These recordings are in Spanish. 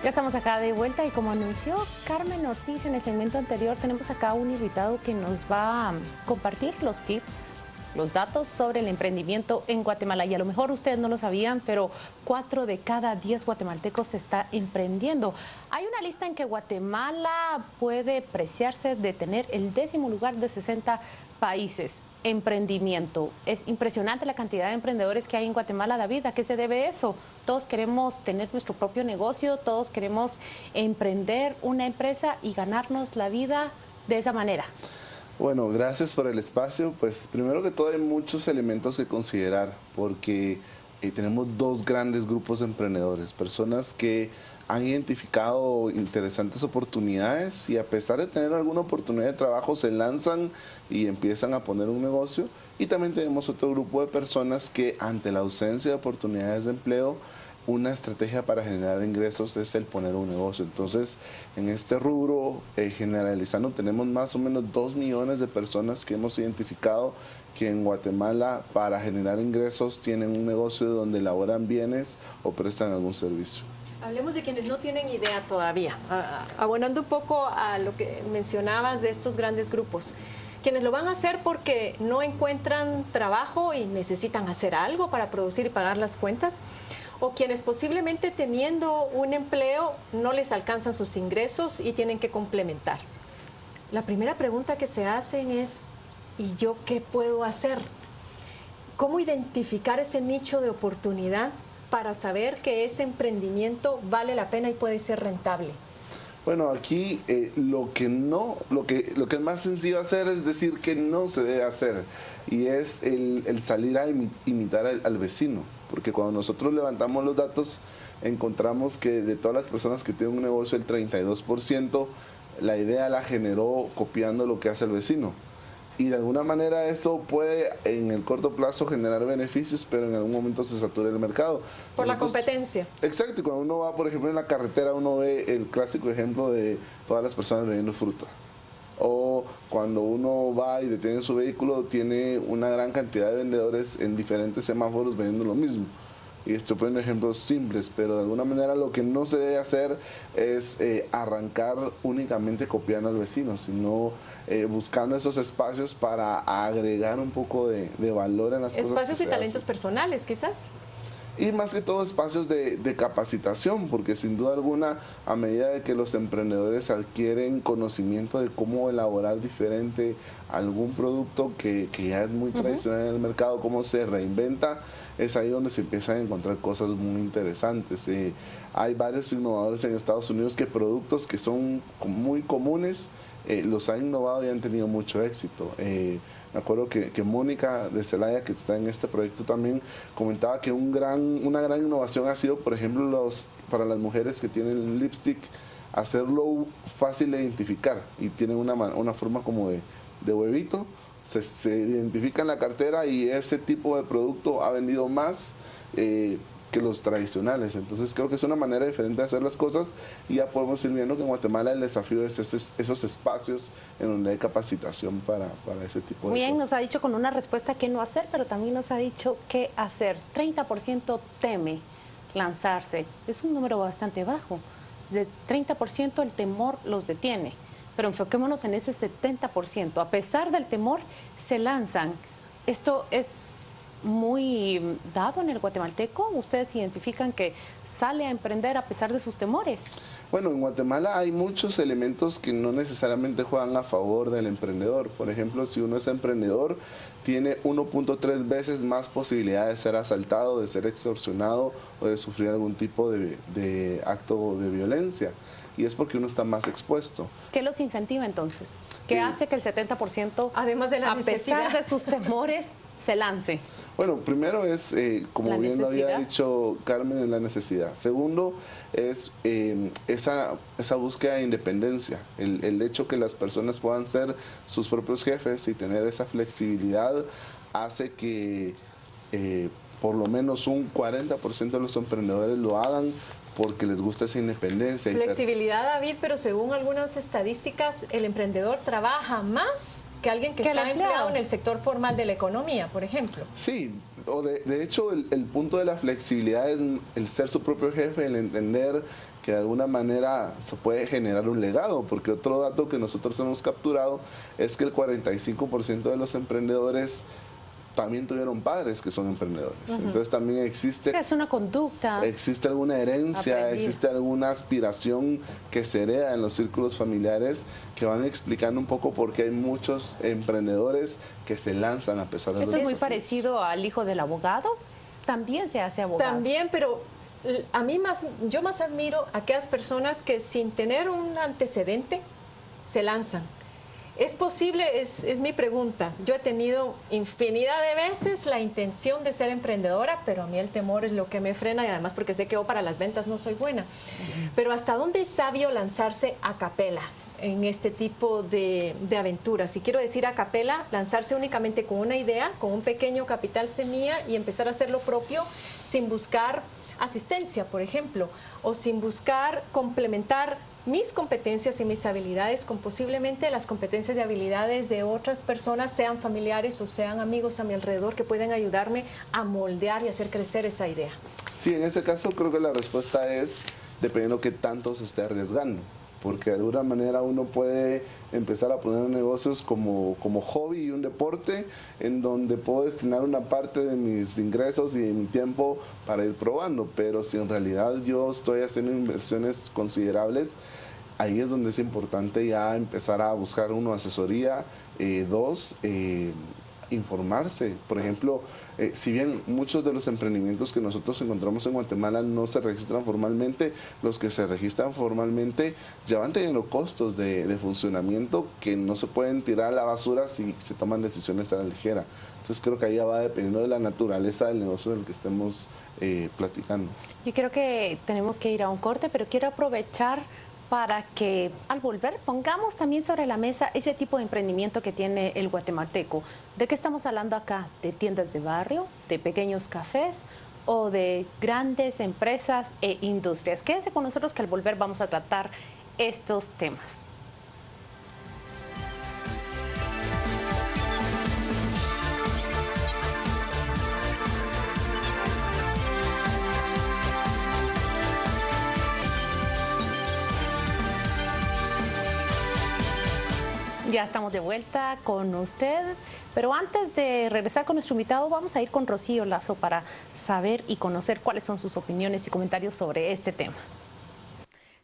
Ya estamos acá de vuelta y como anunció Carmen Ortiz en el segmento anterior, tenemos acá un invitado que nos va a compartir los tips, los datos sobre el emprendimiento en Guatemala. Y a lo mejor ustedes no lo sabían, pero 4 de cada 10 guatemaltecos está emprendiendo. Hay una lista en que Guatemala puede preciarse de tener el 10º lugar de 60 países. Emprendimiento. Es impresionante la cantidad de emprendedores que hay en Guatemala, David. ¿A qué se debe eso? Todos queremos tener nuestro propio negocio, todos queremos emprender una empresa y ganarnos la vida de esa manera. Bueno, gracias por el espacio. Pues primero que todo hay muchos elementos que considerar porque tenemos dos grandes grupos de emprendedores, personas que han identificado interesantes oportunidades y a pesar de tener alguna oportunidad de trabajo se lanzan y empiezan a poner un negocio, y también tenemos otro grupo de personas que ante la ausencia de oportunidades de empleo, una estrategia para generar ingresos es el poner un negocio. Entonces, en este rubro, generalizando, tenemos más o menos 2 millones de personas que hemos identificado que en Guatemala para generar ingresos tienen un negocio donde elaboran bienes o prestan algún servicio. Hablemos de quienes no tienen idea todavía, abonando un poco a lo que mencionabas de estos grandes grupos. Quienes lo van a hacer porque no encuentran trabajo y necesitan hacer algo para producir y pagar las cuentas, o quienes posiblemente teniendo un empleo no les alcanzan sus ingresos y tienen que complementar. La primera pregunta que se hacen es, ¿y yo qué puedo hacer? ¿Cómo identificar ese nicho de oportunidad para saber que ese emprendimiento vale la pena y puede ser rentable? Bueno, aquí lo que es más sencillo hacer es decir que no se debe hacer, y es el salir a imitar al vecino, porque cuando nosotros levantamos los datos encontramos que de todas las personas que tienen un negocio, el 32% la idea la generó copiando lo que hace el vecino. Y de alguna manera eso puede en el corto plazo generar beneficios, pero en algún momento se satura el mercado. Por la competencia. Exacto, y cuando uno va, por ejemplo, en la carretera, uno ve el clásico ejemplo de todas las personas vendiendo fruta. O cuando uno va y detiene su vehículo, tiene una gran cantidad de vendedores en diferentes semáforos vendiendo lo mismo. Y estoy poniendo ejemplos simples, pero de alguna manera lo que no se debe hacer es arrancar únicamente copiando al vecino, sino buscando esos espacios para agregar un poco de valor en las cosas. Espacios y talentos personales, quizás. Y más que todo espacios de capacitación, porque sin duda alguna, a medida de que los emprendedores adquieren conocimiento de cómo elaborar diferente algún producto que ya es muy tradicional en el mercado, cómo se reinventa, es ahí donde se empiezan a encontrar cosas muy interesantes. Hay varios innovadores en Estados Unidos que productos que son muy comunes, los han innovado y han tenido mucho éxito. Me acuerdo que Mónica de Celaya, que está en este proyecto también, comentaba que una gran innovación ha sido, por ejemplo, para las mujeres que tienen lipstick, hacerlo fácil de identificar, y tienen una forma como de huevito, se identifica en la cartera, y ese tipo de producto ha vendido más que los tradicionales. Entonces creo que es una manera diferente de hacer las cosas, y ya podemos ir viendo que en Guatemala el desafío es esos espacios en donde hay capacitación para ese tipo de Muy bien, cosas. nos ha dicho con una respuesta qué no hacer, pero también nos ha dicho qué hacer. 30% teme lanzarse, es un número bastante bajo. De 30% el temor los detiene, pero enfoquémonos en ese 70%. A pesar del temor, se lanzan. Esto es muy dado en el guatemalteco. ¿Ustedes identifican que sale a emprender a pesar de sus temores? Bueno, en Guatemala hay muchos elementos que no necesariamente juegan a favor del emprendedor. Por ejemplo, si uno es emprendedor, tiene 1.3 veces más posibilidad de ser asaltado, de ser extorsionado o de sufrir algún tipo de acto de violencia. Y es porque uno está más expuesto. ¿Qué los incentiva entonces? ¿Qué hace que el 70%, además de la necesidad, a pesar de sus temores, se lance? Bueno, primero es, como bien lo había dicho Carmen, es la necesidad. Segundo es esa búsqueda de independencia, el hecho que las personas puedan ser sus propios jefes y tener esa flexibilidad hace que por lo menos un 40% de los emprendedores lo hagan porque les gusta esa independencia. Flexibilidad, David, pero según algunas estadísticas, el emprendedor trabaja más que alguien que está empleado en el sector formal de la economía, por ejemplo. Sí, De hecho, el punto de la flexibilidad es el ser su propio jefe, el entender que de alguna manera se puede generar un legado, porque otro dato que nosotros hemos capturado es que el 45% de los emprendedores también tuvieron padres que son emprendedores. Entonces también existe... Es una conducta. Existe alguna herencia, aprendida. Existe alguna aspiración que se hereda en los círculos familiares que van explicando un poco por qué hay muchos emprendedores que se lanzan a pesar de los Esto es muy desafíos. parecido al hijo del abogado. También se hace abogado. También, pero yo más admiro a aquellas personas que sin tener un antecedente se lanzan. ¿Es posible? Es mi pregunta. Yo he tenido infinidad de veces la intención de ser emprendedora, pero a mí el temor es lo que me frena, y además porque sé que yo para las ventas no soy buena. Pero ¿hasta dónde es sabio lanzarse a capela en este tipo de aventuras? Y quiero decir a capela, lanzarse únicamente con una idea, con un pequeño capital semilla y empezar a hacer lo propio sin buscar asistencia, por ejemplo, o sin buscar complementar mis competencias y mis habilidades con posiblemente las competencias y habilidades de otras personas, sean familiares o sean amigos a mi alrededor, que pueden ayudarme a moldear y hacer crecer esa idea. Sí, en ese caso creo que la respuesta es dependiendo qué tanto se esté arriesgando, porque de alguna manera uno puede empezar a poner negocios como hobby y un deporte en donde puedo destinar una parte de mis ingresos y de mi tiempo para ir probando, pero si en realidad yo estoy haciendo inversiones considerables, ahí es donde es importante ya empezar a buscar, uno, asesoría, dos, informarse. Por ejemplo, si bien muchos de los emprendimientos que nosotros encontramos en Guatemala no se registran formalmente, los que se registran formalmente ya van teniendo costos de funcionamiento que no se pueden tirar a la basura si se toman decisiones a la ligera. Entonces creo que ahí ya va dependiendo de la naturaleza del negocio del que estemos platicando. Yo creo que tenemos que ir a un corte, pero quiero aprovechar para que al volver pongamos también sobre la mesa ese tipo de emprendimiento que tiene el guatemalteco. ¿De qué estamos hablando acá? ¿De tiendas de barrio, de pequeños cafés o de grandes empresas e industrias? Quédense con nosotros que al volver vamos a tratar estos temas. Ya estamos de vuelta con usted, pero antes de regresar con nuestro invitado vamos a ir con Rocío Lazo para saber y conocer cuáles son sus opiniones y comentarios sobre este tema.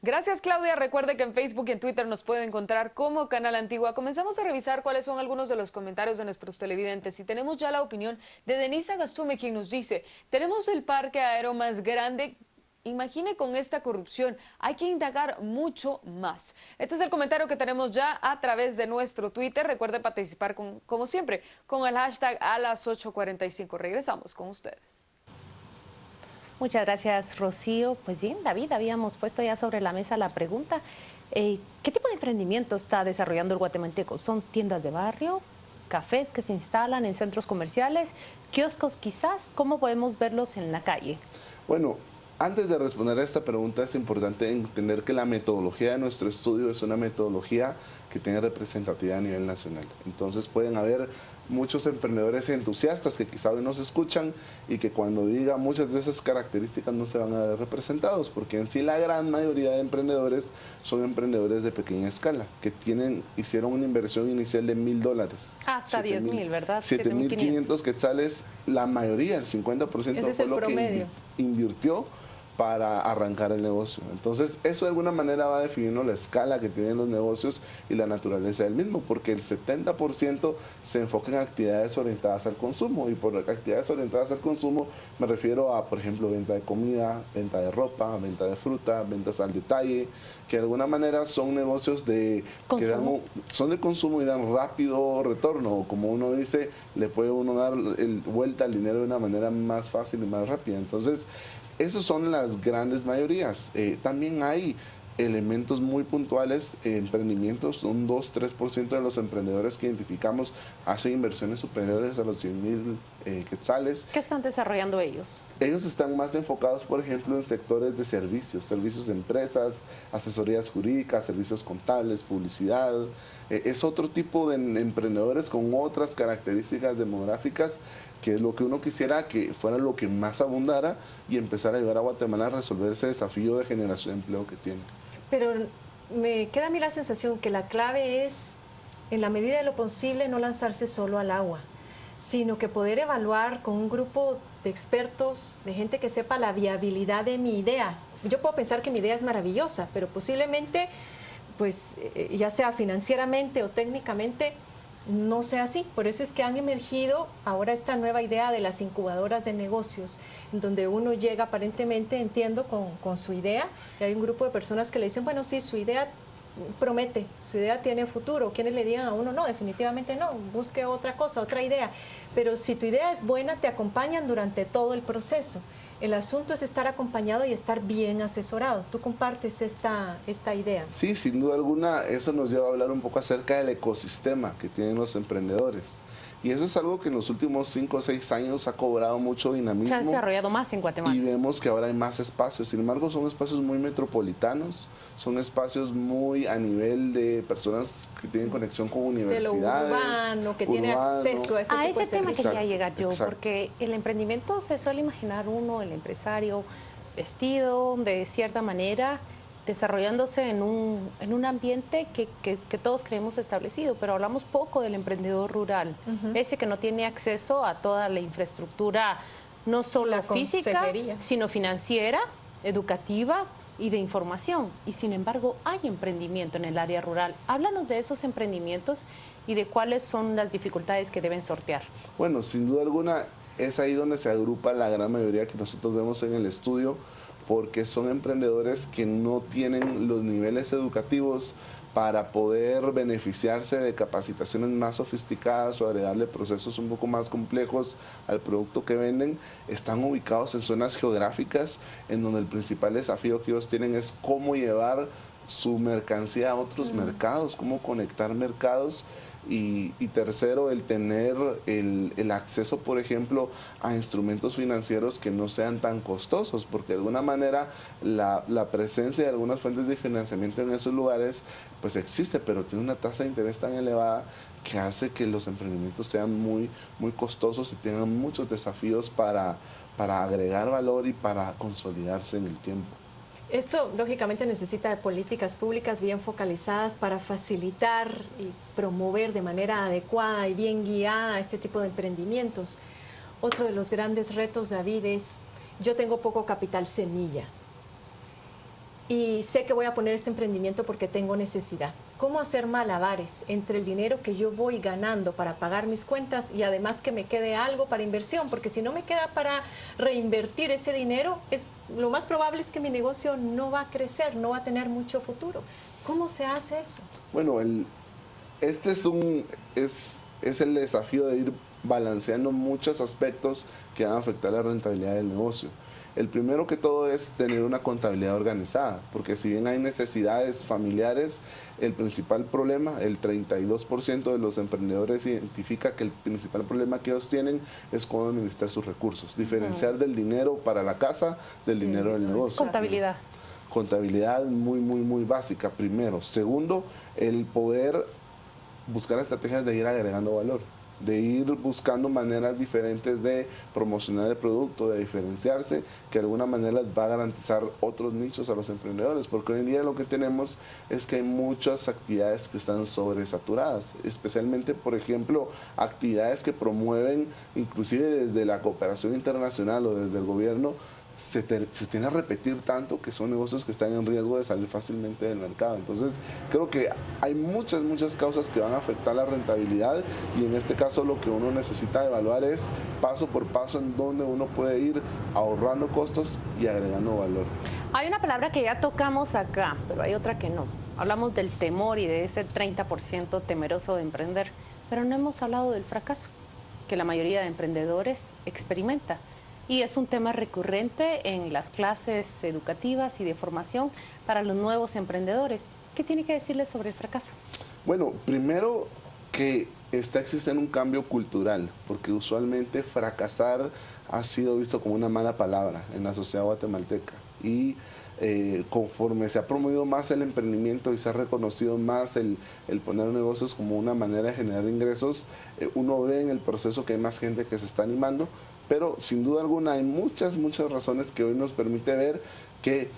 Gracias, Claudia. Recuerde que en Facebook y en Twitter nos puede encontrar como Canal Antigua. Comenzamos a revisar cuáles son algunos de los comentarios de nuestros televidentes y tenemos ya la opinión de Denisa Gastume, quien nos dice: tenemos el parque aéreo más grande. Imagine con esta corrupción, hay que indagar mucho más. Este es el comentario que tenemos ya a través de nuestro Twitter. Recuerde participar como siempre con el hashtag a las 8:45. Regresamos con ustedes. Muchas gracias, Rocío. Pues bien, David, habíamos puesto ya sobre la mesa la pregunta. ¿Qué tipo de emprendimiento está desarrollando el guatemalteco? ¿Son tiendas de barrio, cafés que se instalan en centros comerciales, kioscos quizás? ¿Cómo podemos verlos en la calle? Bueno, antes de responder a esta pregunta es importante entender que la metodología de nuestro estudio es una metodología que tiene representatividad a nivel nacional. Entonces pueden haber muchos emprendedores entusiastas que quizá hoy nos escuchan y que cuando diga muchas de esas características no se van a ver representados, porque en sí la gran mayoría de emprendedores son emprendedores de pequeña escala, que hicieron una inversión inicial de $1,000. Hasta 10,000, ¿verdad? 7,500 quetzales, la mayoría, el 50% fue lo que invirtió para arrancar el negocio. Entonces eso de alguna manera va definiendo la escala que tienen los negocios y la naturaleza del mismo, porque el 70% se enfoca en actividades orientadas al consumo, y por actividades orientadas al consumo me refiero a, por ejemplo, venta de comida, venta de ropa, venta de fruta, ventas al detalle, que de alguna manera son negocios son de consumo y dan rápido retorno, como uno dice, le puede uno dar vuelta al dinero de una manera más fácil y más rápida. Entonces esas son las grandes mayorías. También hay elementos muy puntuales, emprendimientos, un 2-3% de los emprendedores que identificamos hacen inversiones superiores a los 100,000 quetzales. ¿Qué están desarrollando ellos? Ellos están más enfocados, por ejemplo, en sectores de servicios de empresas, asesorías jurídicas, servicios contables, publicidad. Es otro tipo de emprendedores con otras características demográficas que es lo que uno quisiera que fuera lo que más abundara y empezar a ayudar a Guatemala a resolver ese desafío de generación de empleo que tiene. Pero me queda a mí la sensación que la clave es, en la medida de lo posible, no lanzarse solo al agua, sino que poder evaluar con un grupo de expertos, de gente que sepa la viabilidad de mi idea. Yo puedo pensar que mi idea es maravillosa, pero posiblemente, pues, ya sea financieramente o técnicamente, no sea así. Por eso es que han emergido ahora esta nueva idea de las incubadoras de negocios, en donde uno llega aparentemente, entiendo, con su idea, y hay un grupo de personas que le dicen, bueno, sí, su idea promete, su idea tiene futuro. Quienes le digan a uno, no, definitivamente no, busque otra cosa, otra idea. Pero si tu idea es buena, te acompañan durante todo el proceso. El asunto es estar acompañado y estar bien asesorado. ¿Tú compartes esta idea? Sí, sin duda alguna, eso nos lleva a hablar un poco acerca del ecosistema que tienen los emprendedores. Y eso es algo que en los últimos 5 o 6 años ha cobrado mucho dinamismo. Se ha desarrollado más en Guatemala. Y vemos que ahora hay más espacios. Sin embargo, son espacios muy metropolitanos, son espacios muy a nivel de personas que tienen conexión con universidades. De lo urbano, que tiene acceso a ese tipo de ese tema servicios. quería llegar yo, Exacto. porque el emprendimiento se suele imaginar uno, el empresario, vestido de cierta manera, desarrollándose en un ambiente que todos creemos establecido, pero hablamos poco del emprendedor rural, ese que no tiene acceso a toda la infraestructura, no solo física, sino financiera, educativa y de información. Y sin embargo, hay emprendimiento en el área rural. Háblanos de esos emprendimientos y de cuáles son las dificultades que deben sortear. Bueno, sin duda alguna, es ahí donde se agrupa la gran mayoría que nosotros vemos en el estudio, porque son emprendedores que no tienen los niveles educativos para poder beneficiarse de capacitaciones más sofisticadas o agregarle procesos un poco más complejos al producto que venden. Están ubicados en zonas geográficas en donde el principal desafío que ellos tienen es cómo llevar su mercancía a otros mercados, cómo conectar mercados. Y tercero, el tener el acceso, por ejemplo, a instrumentos financieros que no sean tan costosos, porque de alguna manera la presencia de algunas fuentes de financiamiento en esos lugares pues existe, pero tiene una tasa de interés tan elevada que hace que los emprendimientos sean muy costosos y tengan muchos desafíos para agregar valor y para consolidarse en el tiempo. Esto, lógicamente, necesita de políticas públicas bien focalizadas para facilitar y promover de manera adecuada y bien guiada este tipo de emprendimientos. Otro de los grandes retos, David, es, yo tengo poco capital semilla y sé que voy a poner este emprendimiento porque tengo necesidad. ¿Cómo hacer malabares entre el dinero que yo voy ganando para pagar mis cuentas y además que me quede algo para inversión? Porque si no me queda para reinvertir ese dinero, lo más probable es que mi negocio no va a crecer, no va a tener mucho futuro. ¿Cómo se hace eso? Bueno, este es el desafío de ir balanceando muchos aspectos que van a afectar la rentabilidad del negocio. El primero que todo es tener una contabilidad organizada, porque si bien hay necesidades familiares, el principal problema, el 32% de los emprendedores identifica que el principal problema que ellos tienen es cómo administrar sus recursos, diferenciar del dinero para la casa del dinero del negocio. Contabilidad. Contabilidad muy básica, primero. Segundo, el poder buscar estrategias de ir agregando valor, de ir buscando maneras diferentes de promocionar el producto, de diferenciarse, que de alguna manera les va a garantizar otros nichos a los emprendedores, porque hoy en día lo que tenemos es que hay muchas actividades que están sobresaturadas, especialmente, por ejemplo, actividades que promueven, inclusive desde la cooperación internacional o desde el gobierno, se tiene a repetir tanto que son negocios que están en riesgo de salir fácilmente del mercado. Entonces creo que hay muchas causas que van a afectar la rentabilidad, y en este caso lo que uno necesita evaluar es paso por paso en donde uno puede ir ahorrando costos y agregando valor. Hay una palabra que ya tocamos acá, pero hay otra que no. Hablamos del temor y de ese 30% temeroso de emprender, pero no hemos hablado del fracaso que la mayoría de emprendedores experimenta. Y es un tema recurrente en las clases educativas y de formación para los nuevos emprendedores. ¿Qué tiene que decirles sobre el fracaso? Bueno, primero que está existiendo un cambio cultural, porque usualmente fracasar ha sido visto como una mala palabra en la sociedad guatemalteca. Y conforme se ha promovido más el emprendimiento y se ha reconocido más el poner negocios como una manera de generar ingresos, uno ve en el proceso que hay más gente que se está animando, pero sin duda alguna hay muchas razones que hoy nos permite ver que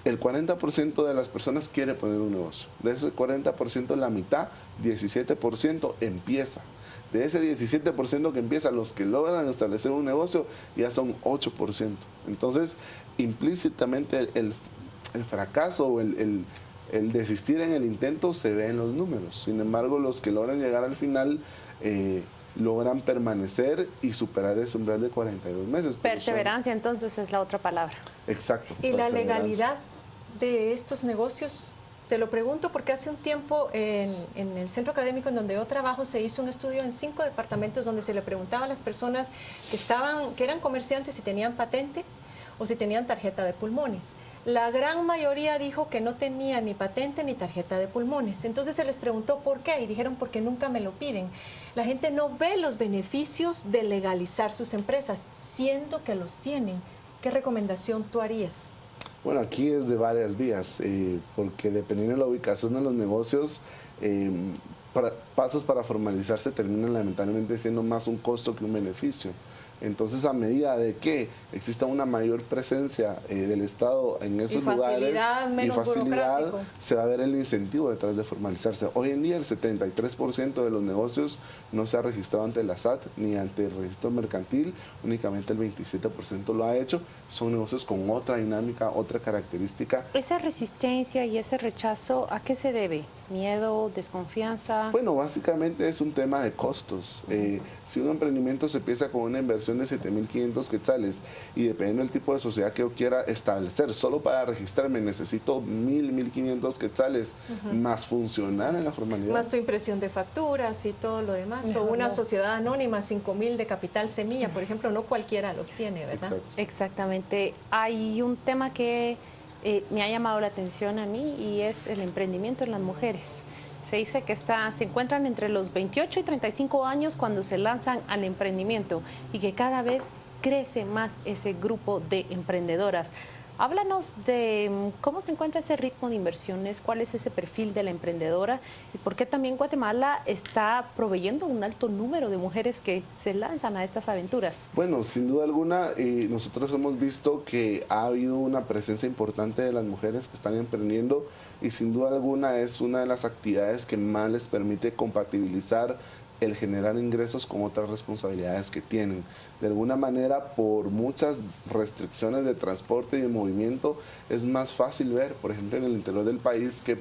el 40% de las personas quiere poner un negocio. De ese 40%, la mitad, 17%, empieza. De ese 17% que empieza, los que logran establecer un negocio ya son 8%. Entonces, implícitamente el fracaso o el desistir en el intento se ve en los números. Sin embargo, los que logran llegar al final logran permanecer y superar ese umbral de 42 meses. Perseverancia, entonces, es la otra palabra. Exacto. ¿Y la legalidad de estos negocios? Te lo pregunto porque hace un tiempo en el centro académico en donde yo trabajo se hizo un estudio en 5 departamentos donde se le preguntaba a las personas que eran comerciantes si tenían patente o si tenían tarjeta de pulmones. La gran mayoría dijo que no tenía ni patente ni tarjeta de pulmones. Entonces se les preguntó por qué y dijeron porque nunca me lo piden. La gente no ve los beneficios de legalizar sus empresas, siendo que los tienen. ¿Qué recomendación tú harías? Bueno, aquí es de varias vías, porque dependiendo de la ubicación de los negocios, pasos para formalizarse terminan lamentablemente siendo más un costo que un beneficio. Entonces, a medida de que exista una mayor presencia del Estado en esos lugares y facilidad, se va a ver el incentivo detrás de formalizarse. Hoy en día el 73% de los negocios no se ha registrado ante la SAT ni ante el registro mercantil, únicamente el 27% lo ha hecho. Son negocios con otra dinámica, otra característica. ¿Esa resistencia y ese rechazo a qué se debe? ¿Miedo, desconfianza? Bueno, básicamente es un tema de costos. Si un emprendimiento se empieza con una inversión de 7.500 quetzales y dependiendo del tipo de sociedad que yo quiera establecer, solo para registrarme necesito 1.500 quetzales, más funcionar en la formalidad. Más tu impresión de facturas y todo lo demás. O una sociedad anónima, 5.000 de capital semilla, por ejemplo, no cualquiera los tiene, ¿verdad? Exacto. Exactamente. Hay un tema que me ha llamado la atención a mí y es el emprendimiento en las mujeres. Se dice que se encuentran entre los 28 y 35 años cuando se lanzan al emprendimiento y que cada vez crece más ese grupo de emprendedoras. Háblanos de cómo se encuentra ese ritmo de inversiones, cuál es ese perfil de la emprendedora y por qué también Guatemala está proveyendo un alto número de mujeres que se lanzan a estas aventuras. Bueno, sin duda alguna, nosotros hemos visto que ha habido una presencia importante de las mujeres que están emprendiendo y sin duda alguna es una de las actividades que más les permite compatibilizar el generar ingresos con otras responsabilidades que tienen. De alguna manera, por muchas restricciones de transporte y de movimiento, es más fácil ver, por ejemplo, en el interior del país, que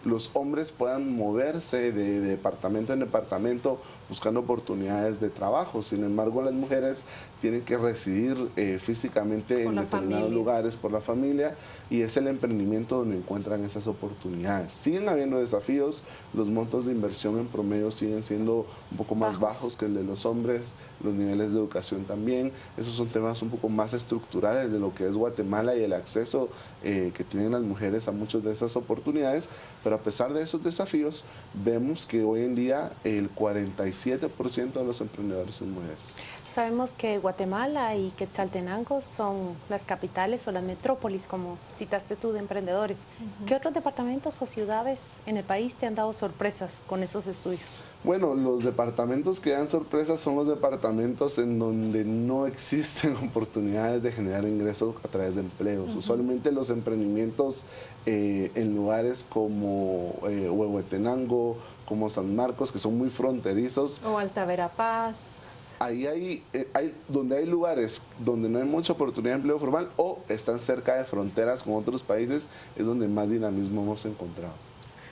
los hombres puedan moverse de departamento en departamento buscando oportunidades de trabajo. Sin embargo, las mujeres tienen que residir físicamente en determinados lugares por la familia y es el emprendimiento donde encuentran esas oportunidades. Siguen habiendo desafíos, los montos de inversión en promedio siguen siendo un poco más bajos que el de los hombres, los niveles de educación también. Esos son temas un poco más estructurales de lo que es Guatemala y el acceso que tienen las mujeres a muchas de esas oportunidades, pero a pesar de esos desafíos, vemos que hoy en día el 47% de los emprendedores son mujeres. Sabemos que Guatemala y Quetzaltenango son las capitales o las metrópolis, como citaste tú, de emprendedores. ¿Qué otros departamentos o ciudades en el país te han dado sorpresas con esos estudios? Bueno, los departamentos que dan sorpresas son los departamentos en donde no existen oportunidades de generar ingresos a través de empleos. Usualmente los emprendimientos en lugares como Huehuetenango, como San Marcos, que son muy fronterizos. O Alta Verapaz. Ahí donde hay lugares donde no hay mucha oportunidad de empleo formal o están cerca de fronteras con otros países, es donde más dinamismo hemos encontrado.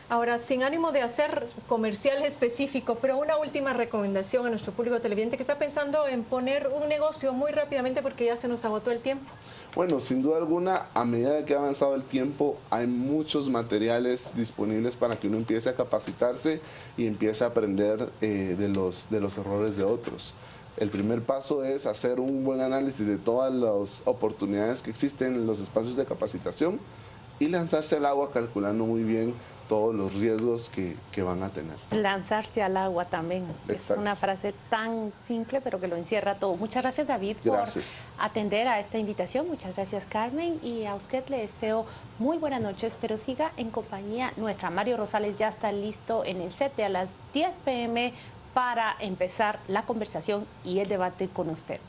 Ahora, sin ánimo de hacer comercial específico, pero una última recomendación a nuestro público televidente que está pensando en poner un negocio muy rápidamente porque ya se nos agotó el tiempo. Bueno, sin duda alguna, a medida que ha avanzado el tiempo, hay muchos materiales disponibles para que uno empiece a capacitarse y empiece a aprender de los errores de otros. El primer paso es hacer un buen análisis de todas las oportunidades que existen en los espacios de capacitación y lanzarse al agua calculando muy bien todos los riesgos que van a tener. Lanzarse al agua también. Exacto. Es una frase tan simple, pero que lo encierra todo. Muchas gracias, David, Gracias. por atender a esta invitación. Muchas gracias, Carmen. Y a usted le deseo muy buenas noches, pero siga en compañía nuestra. Mario Rosales ya está listo en el set a las 10 p.m. para empezar la conversación y el debate con usted.